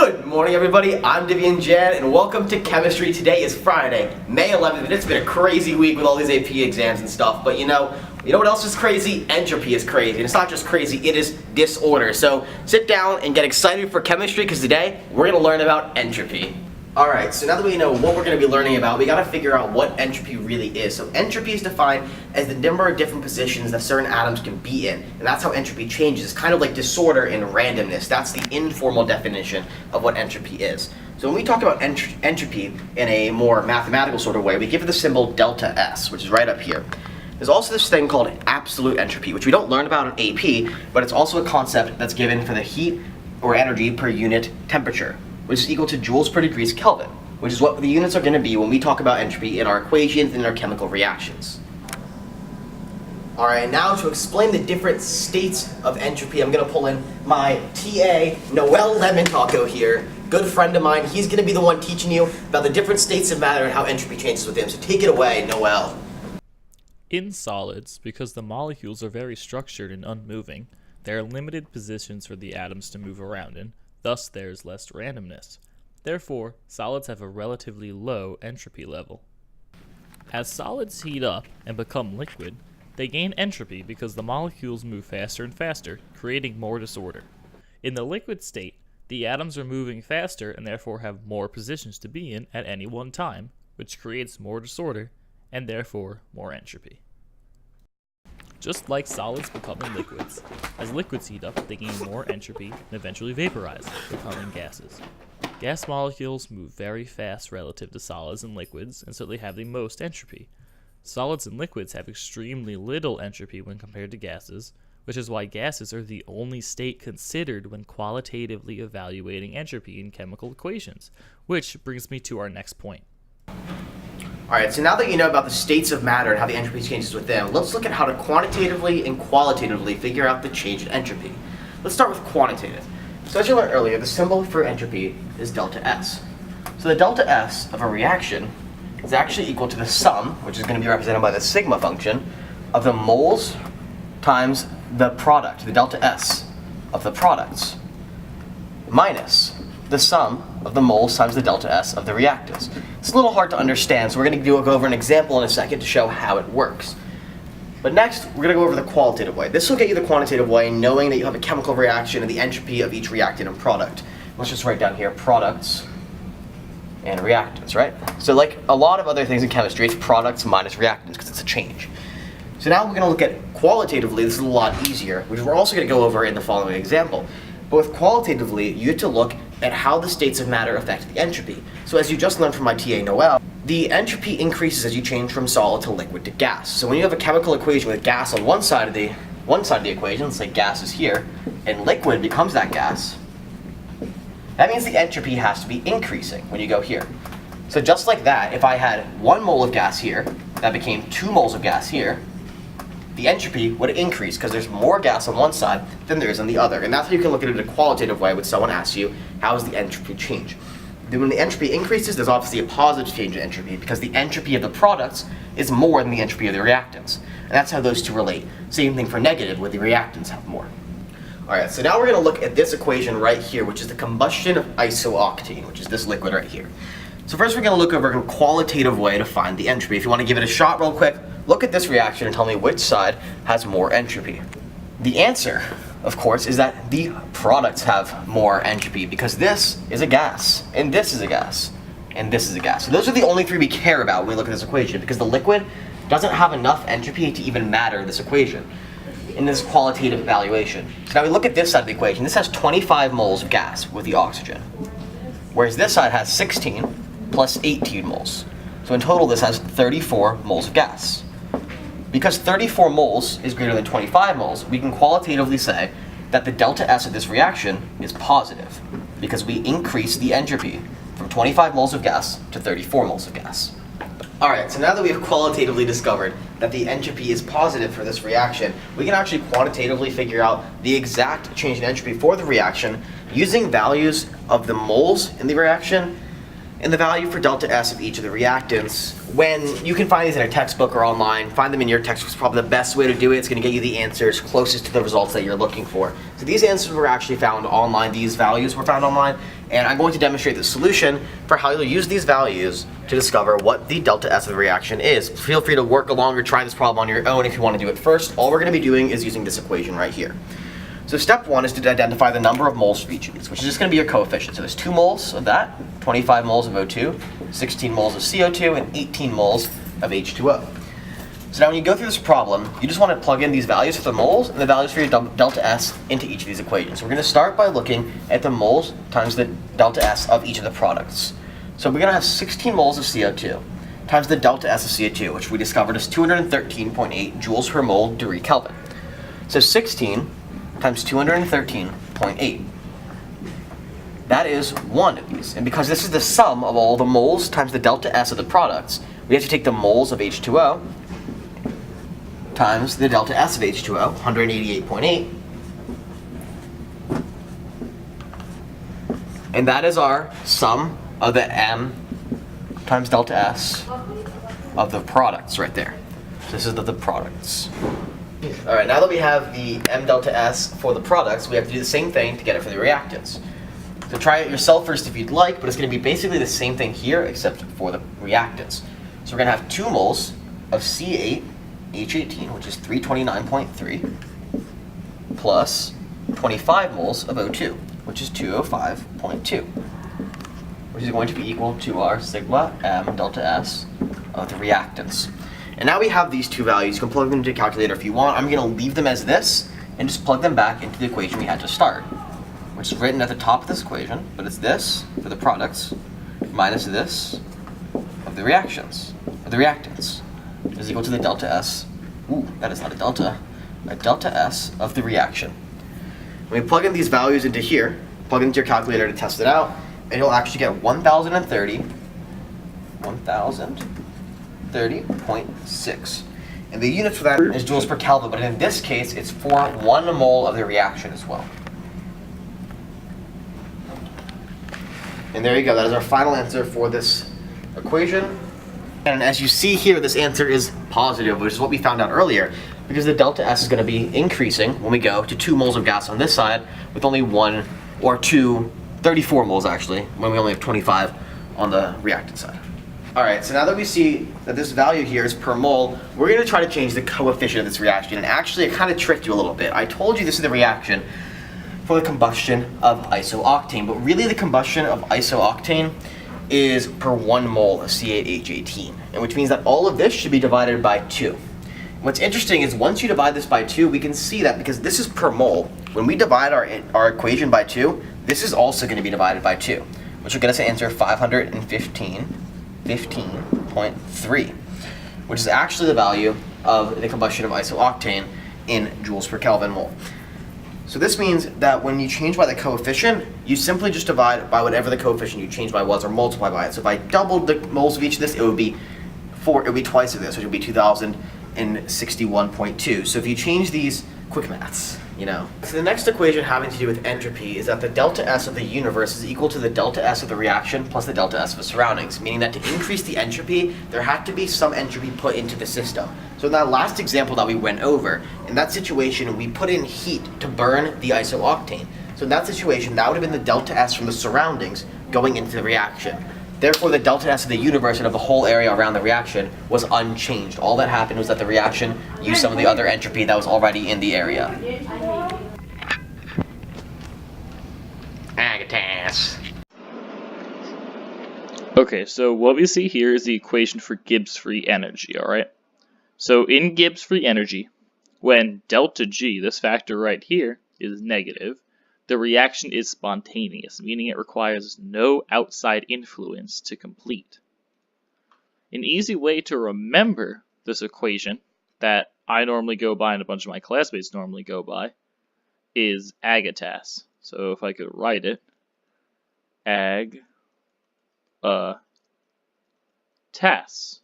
Good morning, everybody. I'm Divyan J, and welcome to Chemistry. Today is Friday, May 11th, and it's been a crazy week with all these AP exams and stuff. But you know what else is crazy? Entropy is crazy, and it's not just crazy; it is disorder. So sit down and get excited for chemistry, because today we're going to learn about entropy. Alright, so now that we know what we're going to be learning about, we got to figure out what entropy really is. So entropy is defined as the number of different positions that certain atoms can be in, and that's how entropy changes. It's kind of like disorder and randomness. That's the informal definition of what entropy is. So when we talk about entropy in a more mathematical sort of way, we give it the symbol delta S, which is right up here. There's also this thing called absolute entropy, which we don't learn about in AP, but it's also a concept that's given for the heat or energy per unit temperature, which is equal to joules per degrees Kelvin, which is what the units are going to be when we talk about entropy in our equations and in our chemical reactions. Alright, now to explain the different states of entropy, I'm going to pull in my TA, Noel L here, good friend of mine. He's going to be the one teaching you about the different states of matter and how entropy changes with him. So take it away, Noel. In solids, because the molecules are very structured and unmoving, there are limited positions for the atoms to move around in. Thus, there is less randomness. Therefore, solids have a relatively low entropy level. As solids heat up and become liquid, they gain entropy because the molecules move faster and faster, creating more disorder. In the liquid state, the atoms are moving faster and therefore have more positions to be in at any one time, which creates more disorder and therefore more entropy. Just like solids becoming liquids. As liquids heat up, they gain more entropy and eventually vaporize, becoming gases. Gas molecules move very fast relative to solids and liquids, and so they have the most entropy. Solids and liquids have extremely little entropy when compared to gases, which is why gases are the only state considered when qualitatively evaluating entropy in chemical equations, which brings me to our next point. Alright, so now that you know about the states of matter and how the entropy changes with them, let's look at how to quantitatively and qualitatively figure out the change in entropy. Let's start with quantitative. So as you learned earlier, the symbol for entropy is delta S. So the delta S of a reaction is actually equal to the sum, which is going to be represented by the sigma function, of the moles times the product, the delta S of the products, minus the sum of the moles times the delta S of the reactants. It's a little hard to understand, so we're going to go over an example in a second to show how it works. But next, we're going to go over the qualitative way. This will get you the quantitative way, knowing that you have a chemical reaction and the entropy of each reactant and product. Let's just write down here products and reactants, right? So like a lot of other things in chemistry, it's products minus reactants because it's a change. So now we're going to look at qualitatively. This is a lot easier, which we're also going to go over in the following example. But with qualitatively, you have to look at how the states of matter affect the entropy. So as you just learned from my TA Noel, the entropy increases as you change from solid to liquid to gas. So when you have a chemical equation with gas on one side of the equation, let's say gas is here, and liquid becomes that gas, that means the entropy has to be increasing when you go here. So just like that, if I had 1 mole of gas here, that became 2 moles of gas here, the entropy would increase because there's more gas on one side than there is on the other. And that's how you can look at it in a qualitative way when someone asks you, how does the entropy change? Then when the entropy increases, there's obviously a positive change in entropy because the entropy of the products is more than the entropy of the reactants. And that's how those two relate. Same thing for negative, where the reactants have more. Alright, so now we're going to look at this equation right here, which is the combustion of isooctane, which is this liquid right here. So first we're going to look over a qualitative way to find the entropy. If you want to give it a shot real quick, look at this reaction and tell me which side has more entropy. The answer, of course, is that the products have more entropy because this is a gas, and this is a gas, and this is a gas. So those are the only three we care about when we look at this equation because the liquid doesn't have enough entropy to even matter in this equation, in this qualitative evaluation. So now we look at this side of the equation. This has 25 moles of gas with the oxygen, whereas this side has 16 plus 18 moles. So in total this has 34 moles of gas. Because 34 moles is greater than 25 moles, we can qualitatively say that the delta S of this reaction is positive because we increase the entropy from 25 moles of gas to 34 moles of gas. Alright, so now that we have qualitatively discovered that the entropy is positive for this reaction, we can actually quantitatively figure out the exact change in entropy for the reaction using values of the moles in the reaction and the value for delta S of each of the reactants. When you can find these in a textbook or online, find them in your textbook is probably the best way to do it. It's going to get you the answers closest to the results that you're looking for. So these answers were actually found online, these values were found online, and I'm going to demonstrate the solution for how you'll use these values to discover what the delta S of the reaction is. Feel free to work along or try this problem on your own if you want to do it first. All we're going to be doing is using this equation right here. So step one is to identify the number of moles for each of these, which is just going to be your coefficient. So there's 2 moles of that, 25 moles of O2, 16 moles of CO2, and 18 moles of H2O. So now when you go through this problem, you just want to plug in these values for the moles and the values for your delta S into each of these equations. So we're going to start by looking at the moles times the delta S of each of the products. So we're going to have 16 moles of CO2 times the delta S of CO2, which we discovered is 213.8 joules per mole degree Kelvin. So 16 times 213.8. That is one of these. And because this is the sum of all the moles times the delta S of the products, we have to take the moles of H2O times the delta S of H2O, 188.8. And that is our sum of the M times delta S of the products right there. So this is the products. Alright, now that we have the M delta S for the products, we have to do the same thing to get it for the reactants. So try it yourself first if you'd like, but it's going to be basically the same thing here except for the reactants. So we're going to have 2 moles of C8H18, which is 329.3, plus 25 moles of O2, which is 205.2, which is going to be equal to our sigma M delta S of the reactants. And now we have these two values. You can plug them into a calculator if you want. I'm going to leave them as this and just plug them back into the equation we had to start, which is written at the top of this equation, but it's this for the products minus this of the reactions, or the reactants, is equal to the delta S. Ooh, that is not a delta S of the reaction. When we plug in these values into here, plug into your calculator to test it out, and you'll actually get 1030.6. And the unit for that is joules per Kelvin, but in this case, it's for 1 mole of the reaction as well. And there you go, that is our final answer for this equation. And as you see here, this answer is positive, which is what we found out earlier, because the delta S is going to be increasing when we go to 2 moles of gas on this side, with only 1 or 2, 34 moles actually, when we only have 25 on the reactant side. Alright, so now that we see that this value here is per mole, we're going to try to change the coefficient of this reaction. And actually, it kind of tricked you a little bit. I told you this is the reaction for the combustion of isooctane, but really the combustion of isooctane is per 1 mole of C8H18, and which means that all of this should be divided by 2. What's interesting is once you divide this by 2, we can see that because this is per mole, when we divide our equation by 2, this is also going to be divided by 2, which will get us an answer of 515.3, which is actually the value of the combustion of isooctane in joules per Kelvin mole. So this means that when you change by the coefficient, you simply just divide by whatever the coefficient you changed by was or multiply by it. So if I doubled the moles of each of this, it would be twice of this, which would be 2061.2. So if you change these, quick maths, you know. So the next equation having to do with entropy is that the delta S of the universe is equal to the delta S of the reaction plus the delta S of the surroundings, meaning that to increase the entropy, there had to be some entropy put into the system. So in that last example that we went over, in that situation, we put in heat to burn the isooctane. So in that situation, that would have been the delta S from the surroundings going into the reaction. Therefore, the delta S of the universe and of the whole area around the reaction was unchanged. All that happened was that the reaction used some of the other entropy that was already in the area. Agatas. Okay, so what we see here is the equation for Gibbs free energy, alright? So in Gibbs free energy, when delta G, this factor right here, is negative, the reaction is spontaneous, meaning it requires no outside influence to complete. An easy way to remember this equation that I normally go by and a bunch of my classmates normally go by is agatas. So if I could write it, tas.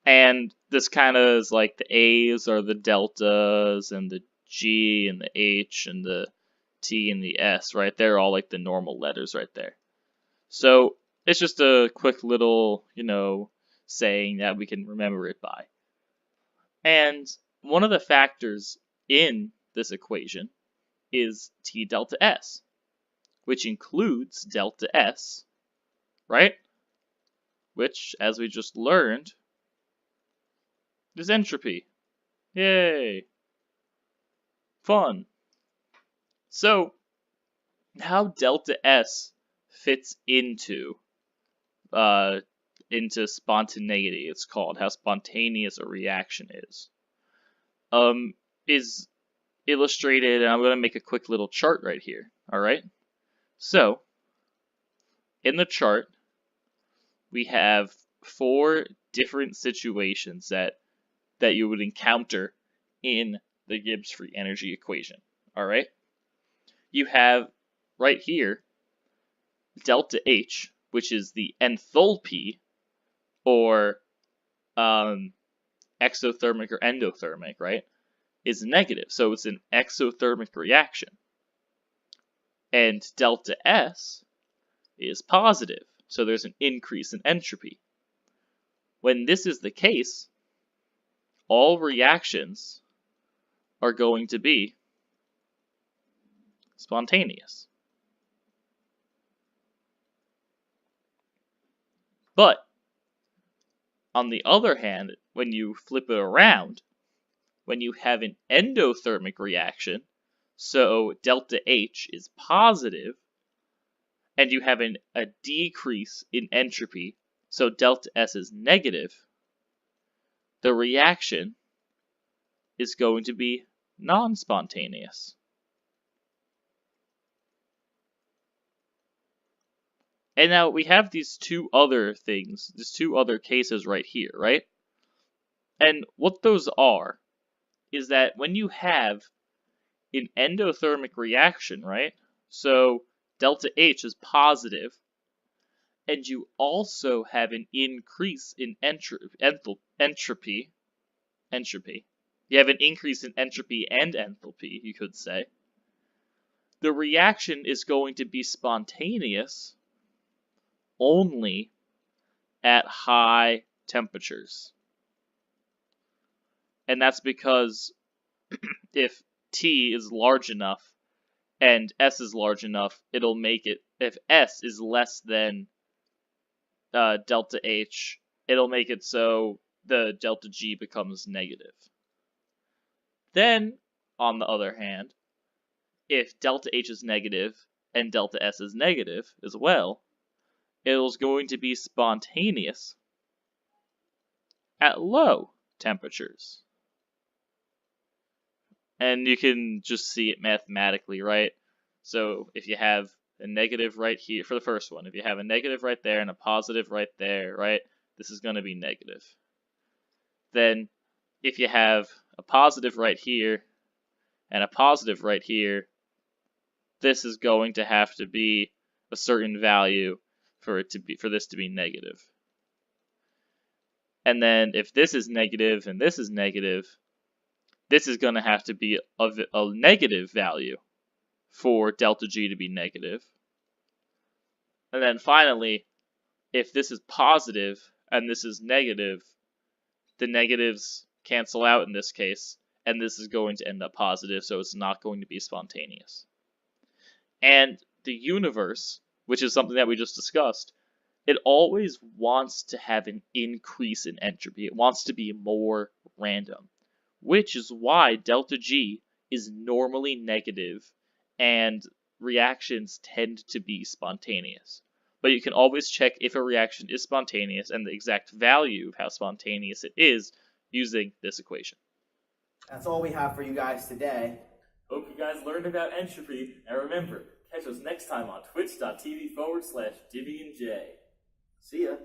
And this kind of is like the A's are the deltas, and the G and the H and the T and the S, right? They're all like the normal letters right there. So It's just a quick little, saying that we can remember it by. And one of the factors in this equation is T delta S, which includes delta S, right? Which, as we just learned, is entropy. Yay! Fun. So, how delta S fits into spontaneity, it's called, how spontaneous a reaction is illustrated, and I'm going to make a quick little chart right here, alright? So, in the chart, we have 4 different situations that you would encounter in the Gibbs free energy equation, alright? You have, right here, delta H, which is the enthalpy, or exothermic or endothermic, right, is negative. So it's an exothermic reaction. And delta S is positive. So there's an increase in entropy. When this is the case, all reactions are going to be spontaneous. But on the other hand, when you flip it around, when you have an endothermic reaction, so delta H is positive, and you have a decrease in entropy, so delta S is negative, the reaction is going to be non-spontaneous. And now we have these 2 other things, these 2 other cases right here, right? And what those are is that when you have an endothermic reaction, right? So delta H is positive, and you also have an increase in entropy. You have an increase in entropy and enthalpy, you could say. The reaction is going to be spontaneous only at high temperatures. And that's because if T is large enough and S is large enough, it'll make it, if S is less than delta H, it'll make it so the delta G becomes negative. Then, on the other hand, if delta H is negative and delta S is negative as well, it's going to be spontaneous at low temperatures. And you can just see it mathematically, right? So if you have a negative right here, for the first one, if you have a negative right there and a positive right there, right, this is going to be negative. Then if you have a positive right here and a positive right here, this is going to have to be a certain value for this to be negative. And then if this is negative and this is negative, this is going to have to be a negative value for delta G to be negative. And then finally, if this is positive and this is negative, the negatives cancel out in this case, and this is going to end up positive, so it's not going to be spontaneous. And the universe, which is something that we just discussed, it always wants to have an increase in entropy. It wants to be more random, which is why delta G is normally negative and reactions tend to be spontaneous. But you can always check if a reaction is spontaneous and the exact value of how spontaneous it is using this equation. That's all we have for you guys today. Hope you guys learned about entropy, and remember, catch us next time on twitch.tv/Divyan J. See ya.